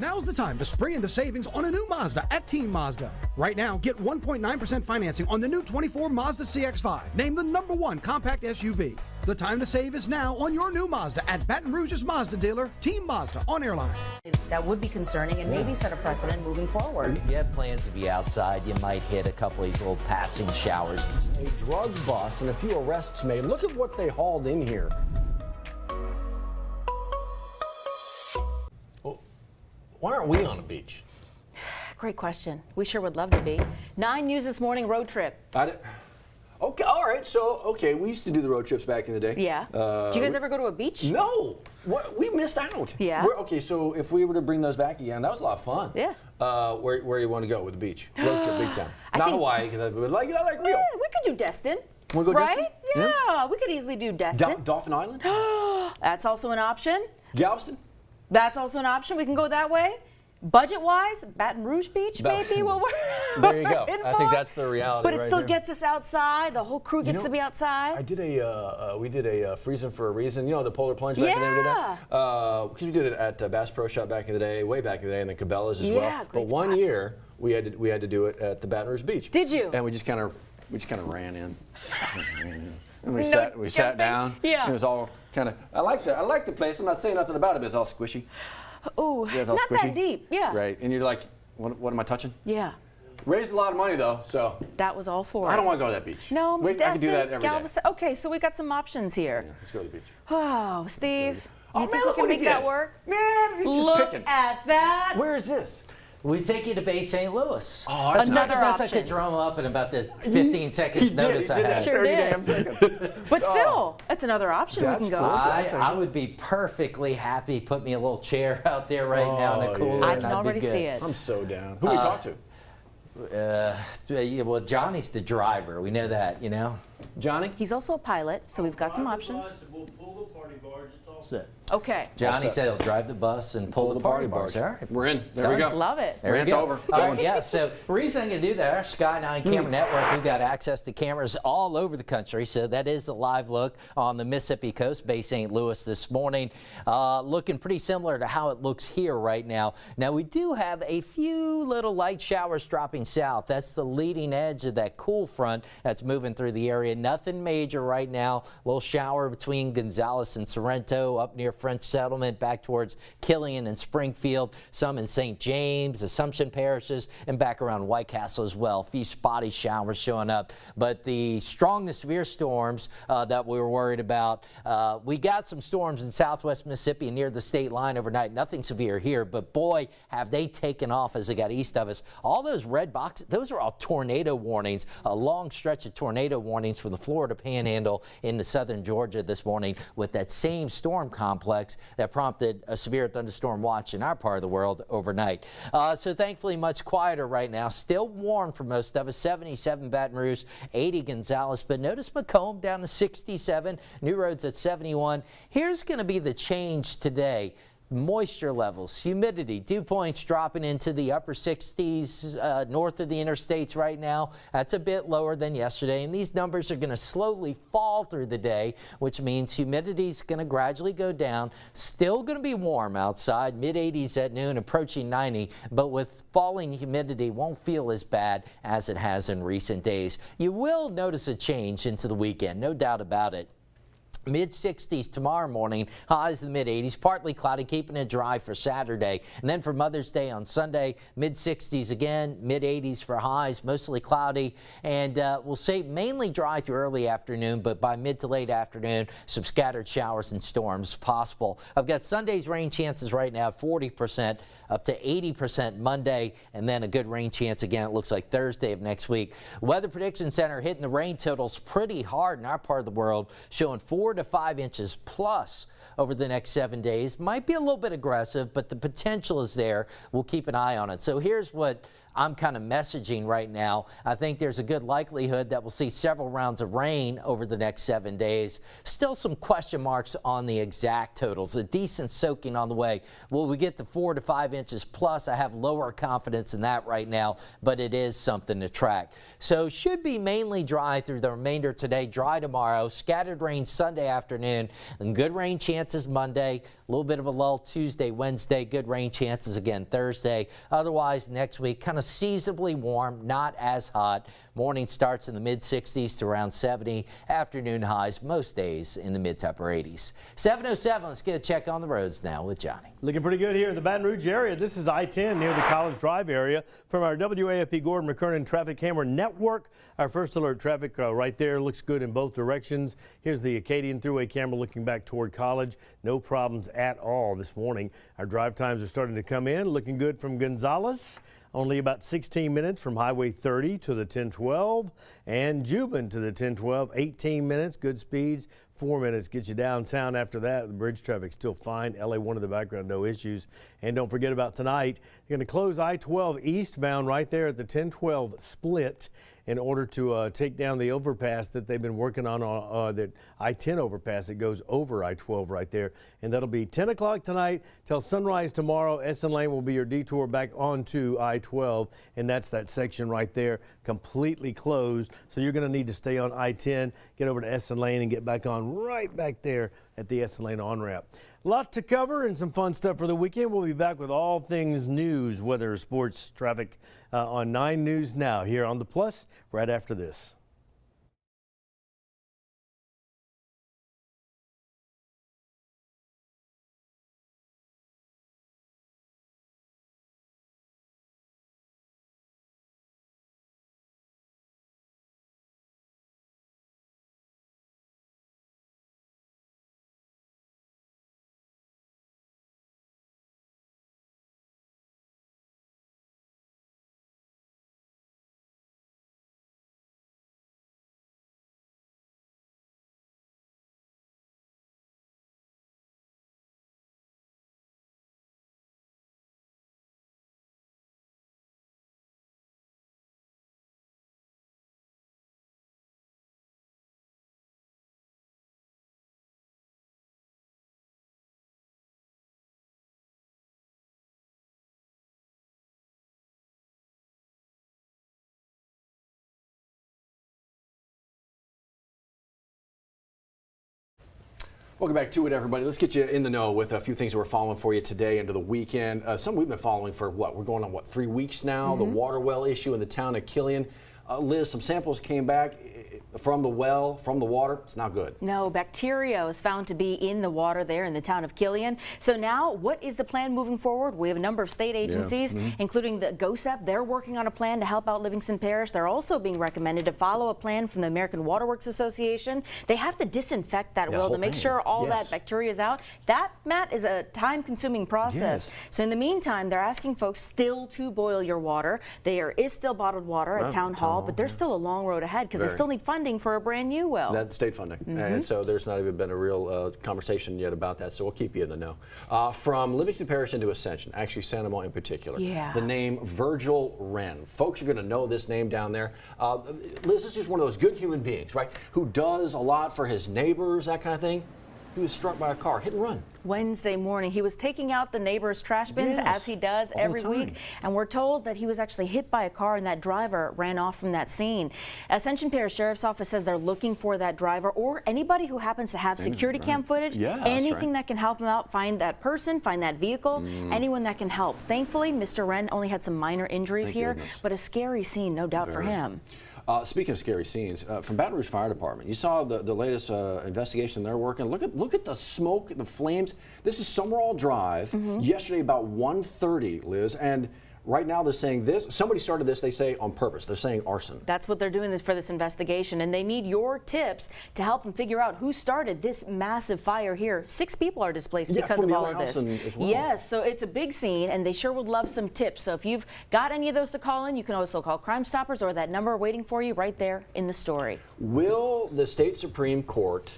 Now's the time to spring into savings on a new Mazda at Team Mazda. Right now, get 1.9% financing on the new 24 Mazda CX-5, named the #1 compact SUV. The time to save is now on your new Mazda at Baton Rouge's Mazda dealer, Team Mazda on Airline. That would be concerning and maybe set a precedent moving forward. If you have plans to be outside, you might hit a couple of these little passing showers. A drug bust and a few arrests made. Look at what they hauled in here. Well, why aren't we on a beach? Great question. We sure would love to be. 9 News This Morning road trip. Okay, all right. So, okay, we used to do the road trips back in the day. Yeah. Do you guys ever go to a beach? No. What? We missed out. Yeah. Okay, so if we were to bring those back again, that was a lot of fun. Yeah. Where you want to go with the beach? Road trip, big time. Not Hawaii, because I like Rio. Yeah, we could do Destin. Want to go right? Destin? Yeah, we could easily do Destin. Dolphin Island? That's also an option. Galveston? That's also an option. We can go that way. Budget-wise, Baton Rouge Beach, maybe. Well, there you go. I think that's the reality. But it still gets us outside. The whole crew gets to be outside. I did we did a freezing for a reason. You know, the polar plunge back in the day. Because we did it at Bass Pro Shop back in the day, way back in the day, and the Cabela's as well. But one year we had to do it at the Baton Rouge Beach. Did you? And we just kind of ran in. And we sat down. Yeah. And it was all kind of. I like the place. I'm not saying nothing about it, but it's all squishy. Oh, Yeah, not that deep. Yeah. Right. And you're like, what am I touching? Yeah. Raised a lot of money though, so. That was all for it. I don't want to go to that beach. No, I can do that every day. Okay, so we got some options here. Yeah, let's go to the beach. Oh, Steve. Oh, You think we can make that work? Man, you're just Look picking. at that. Where is this? We take you to Bay St. Louis. Oh, that's Another I option. could drum up in about the 15 seconds notice I had. Sure 30 did. damn seconds. But still, that's another option we That's can go. cool. I would be perfally happy. Put me a little chair out there right now in the cooler, I and can I'd be already good. see it. I'm so down. Who we talk to? Well, Johnny's the driver. We know that, you know. Johnny? He's also a pilot, so we've got some options. We'll pull the party barge. It's all set. Okay. Johnny said he'll drive the bus and pull the party bars. All right. We're in. There we go. Love it. There we Rant go. over. All right, yeah, so the reason I'm going to do that, our Sky 9 Camera Network, we've got access to cameras all over the country, so that is the live look on the Mississippi coast, Bay St. Louis this morning, looking pretty similar to how it looks here right now. Now, we do have a few little light showers dropping south. That's the leading edge of that cool front that's moving through the area. Nothing major right now. A little shower between Gonzales and Sorrento, up near French Settlement, back towards Killian and Springfield, some in St. James, Assumption parishes, and back around White Castle as well. A few spotty showers showing up, but the strong to severe storms that we were worried about, we got some storms in southwest Mississippi near the state line overnight. Nothing severe here, but boy, have they taken off as they got east of us. All those red boxes, those are all tornado warnings, a long stretch of tornado warnings for the Florida Panhandle into southern Georgia this morning, with that same storm complex that prompted a severe thunderstorm watch in our part of the world overnight. So thankfully much quieter right now. Still warm for most of us. 77 Baton Rouge, 80 Gonzales, but notice Macomb down to 67, New Roads at 71. Here's going to be the change today. Moisture levels, humidity, dew points dropping into the upper 60s north of the interstates right now. That's a bit lower than yesterday, and these numbers are going to slowly fall through the day, which means humidity is going to gradually go down. Still going to be warm outside, mid-80s at noon, approaching 90, but with falling humidity won't feel as bad as it has in recent days. You will notice a change into the weekend, no doubt about it. Mid-60s tomorrow morning, highs in the mid-80s, partly cloudy, keeping it dry for Saturday. And then for Mother's Day on Sunday, mid-60s again, mid-80s for highs, mostly cloudy. And we'll say mainly dry through early afternoon, but by mid to late afternoon, some scattered showers and storms possible. I've got Sunday's rain chances right now, 40%, up to 80% Monday, and then a good rain chance again, it looks like Thursday of next week. Weather Prediction Center hitting the rain totals pretty hard in our part of the world, showing 4 to 5 inches plus over the next 7 days. Might be a little bit aggressive, but the potential is there. We'll keep an eye on it. So here's what I'm kind of messaging right now. I think there's a good likelihood that we'll see several rounds of rain over the next 7 days. Still some question marks on the exact totals. A decent soaking on the way. Will we get to 4 to 5 inches plus? I have lower confidence in that right now, but it is something to track. So should be mainly dry through the remainder of today, dry tomorrow, scattered rain Sunday Tuesday afternoon, and good rain chances Monday. A little bit of a lull Tuesday, Wednesday, good rain chances again Thursday. Otherwise, next week, kind of seasonably warm, not as hot. Morning starts in the mid-60s to around 70. Afternoon highs most days in the mid to upper 80s. 7:07, let's get a check on the roads now with Johnny. Looking pretty good here in the Baton Rouge area. This is I-10 near the College Drive area from our WAFB Gordon McKernan traffic camera network. Our first alert traffic right there looks good in both directions. Here's the Acadian Thruway camera looking back toward College. No problems at all this morning. Our drive times are starting to come in, looking good from Gonzales. Only about 16 minutes from Highway 30 to the 1012, and Juban to the 1012, 18 minutes, good speeds. 4 minutes get you downtown. After that, the bridge traffic still fine. LA1 in the background, no issues. And don't forget about tonight, you're going to close I-12 eastbound right there at the 1012 split in order to take down the overpass that they've been working on, that I-10 overpass that goes over I-12 right there. And that'll be 10 o'clock tonight till sunrise tomorrow. Essen Lane will be your detour back onto I-12, and that's that section right there completely closed. So you're going to need to stay on I-10, get over to Essen Lane, and get back on right back there at the Essen Lane on-ramp. A lot to cover and some fun stuff for the weekend. We'll be back with all things news, weather, sports, traffic on 9 News Now here on The Plus right after this. Welcome back to it, everybody. Let's get you in the know with a few things that we're following for you today into the weekend. Some we've been following for what? We're going on, 3 weeks now? The water well issue in the town of Killian. Liz, some samples came back from the well, from the water. It's not good. No, bacteria was found to be in the water there in the town of Killian. So now, what is the plan moving forward? We have a number of state agencies, including the GOSEP. They're working on a plan to help out Livingston Parish. They're also being recommended to follow a plan from the American Waterworks Association. They have to disinfect that well to make sure all that bacteria is out. That, Matt, is a time-consuming process. So in the meantime, they're asking folks still to boil your water. There is still bottled water at Town Hall, but there's still a long road ahead because they still need funding for a brand new well. That's state funding. And so there's not even been a real conversation yet about that, so we'll keep you in the know. From Livingston Parish into Ascension, actually Santa Monica in particular, the name Virgil Wren. Folks are going to know this name down there. Liz is just one of those good human beings, right, who does a lot for his neighbors, that kind of thing. He was struck by a car, hit and run. Wednesday morning, he was taking out the neighbor's trash bins as he does every week, and we're told that he was actually hit by a car and that driver ran off from that scene. Ascension Parish Sheriff's Office says they're looking for that driver or anybody who happens to have security cam footage, anything that can help him out, find that person, find that vehicle, anyone that can help. Thankfully, Mr. Wren only had some minor injuries here, but a scary scene, no doubt, for him. Speaking of scary scenes, from Baton Rouge Fire Department, you saw the latest investigation they're working. Look at the smoke, the flames. This is Summerall Drive. Yesterday about 1:30, Liz, and right now they're saying this. Somebody started this, they say, on purpose. They're saying arson. That's what they're doing for this investigation, and they need your tips to help them figure out who started this massive fire here. 6 people are displaced because of all of this. Yes, so it's a big scene, and they sure would love some tips. So if you've got any of those to call in, you can also call Crime Stoppers or that number waiting for you right there in the story. Will the state Supreme Court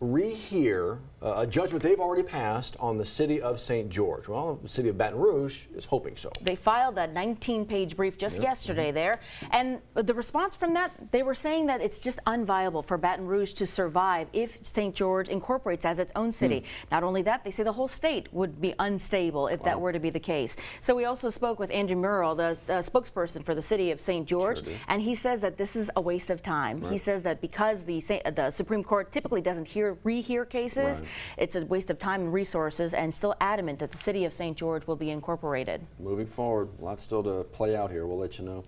rehear a judgment they've already passed on the city of St. George. Well, the city of Baton Rouge is hoping so. They filed a 19-page brief just yesterday there, and the response from that, they were saying that it's just unviable for Baton Rouge to survive if St. George incorporates as its own city. Not only that, they say the whole state would be unstable if that were to be the case. So we also spoke with Andrew Murrell, the spokesperson for the city of St. George, and he says that this is a waste of time. He says that because the Supreme Court typically doesn't rehear cases, it's a waste of time and resources, and still adamant that the city of St. George will be incorporated. Moving forward, lots still to play out here. We'll let you know.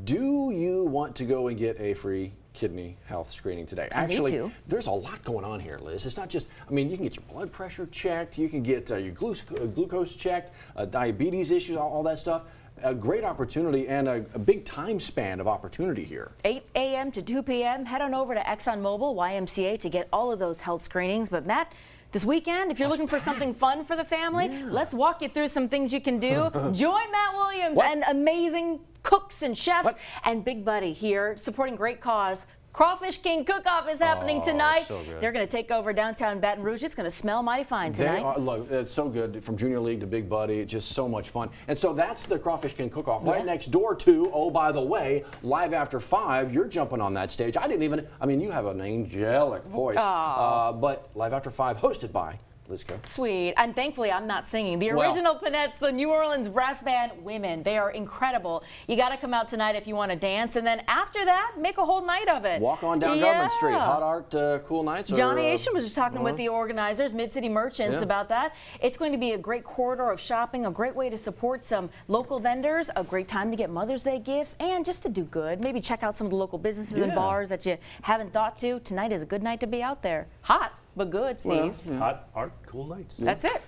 Do you want to go and get a free kidney health screening today? Actually, there's a lot going on here, Liz. It's not just, I mean, you can get your blood pressure checked, you can get your glucose checked, diabetes issues, all that stuff. A great opportunity and a big time span of opportunity here. 8 a.m. to 2 p.m. Head on over to ExxonMobil YMCA to get all of those health screenings. But Matt, this weekend, if you're looking for something fun for the family, let's walk you through some things you can do. Join Matt Williams and amazing cooks and chefs and Big Buddy here supporting great cause. Crawfish King Cook-Off is happening tonight. So good. They're going to take over downtown Baton Rouge. It's going to smell mighty fine tonight. They are, look, it's so good. From Junior League to Big Buddy, just so much fun. And so that's the Crawfish King Cook-Off right next door to, oh, by the way, Live After 5. You're jumping on that stage. I mean, you have an angelic voice. But Live After 5 hosted by Liz Coe. Sweet. And thankfully, I'm not singing. The original Pinettes, the New Orleans brass band Women, they are incredible. You got to come out tonight if you want to dance. And then after that, make a whole night of it. Walk on down Government Street. Hot art, cool nights. Johnny Asham was just talking with the organizers, Mid-City Merchants, about that. It's going to be a great corridor of shopping, a great way to support some local vendors, a great time to get Mother's Day gifts, and just to do good. Maybe check out some of the local businesses and bars that you haven't thought to. Tonight is a good night to be out there. Hot. But good, Steve. Hot art, cool nights. That's it.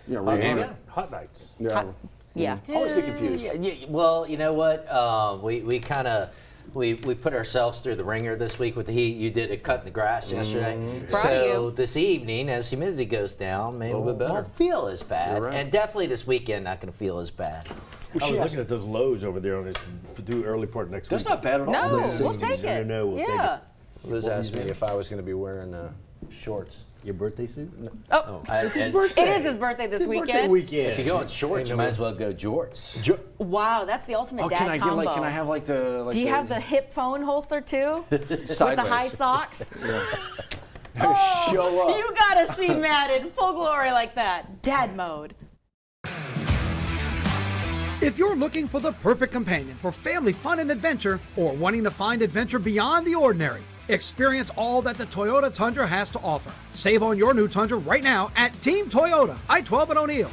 Hot nights. Always get confused. Well, you know what? We kind of we put ourselves through the ringer this week with the heat. You did a cut in the grass yesterday. So this evening, as humidity goes down, maybe won't feel as bad. And definitely this weekend, not going to feel as bad. I was looking at those lows over there on this early part next week. That's not bad at all. No, we'll take it. No, we'll take it. Liz asked me if I was going to be wearing shorts. Your birthday suit? Oh, it's his birthday. It is his birthday this weekend. If you go in shorts, you might as well go jorts. Wow, that's the ultimate dad combo. Can I have like the? Do you have the hip phone holster too? With the high socks? Show up. You gotta see Matt in full glory like that. Dad mode. If you're looking for the perfect companion for family fun and adventure, or wanting to find adventure beyond the ordinary, experience all that the Toyota Tundra has to offer. Save on your new Tundra right now at Team Toyota, I-12 and O'Neill.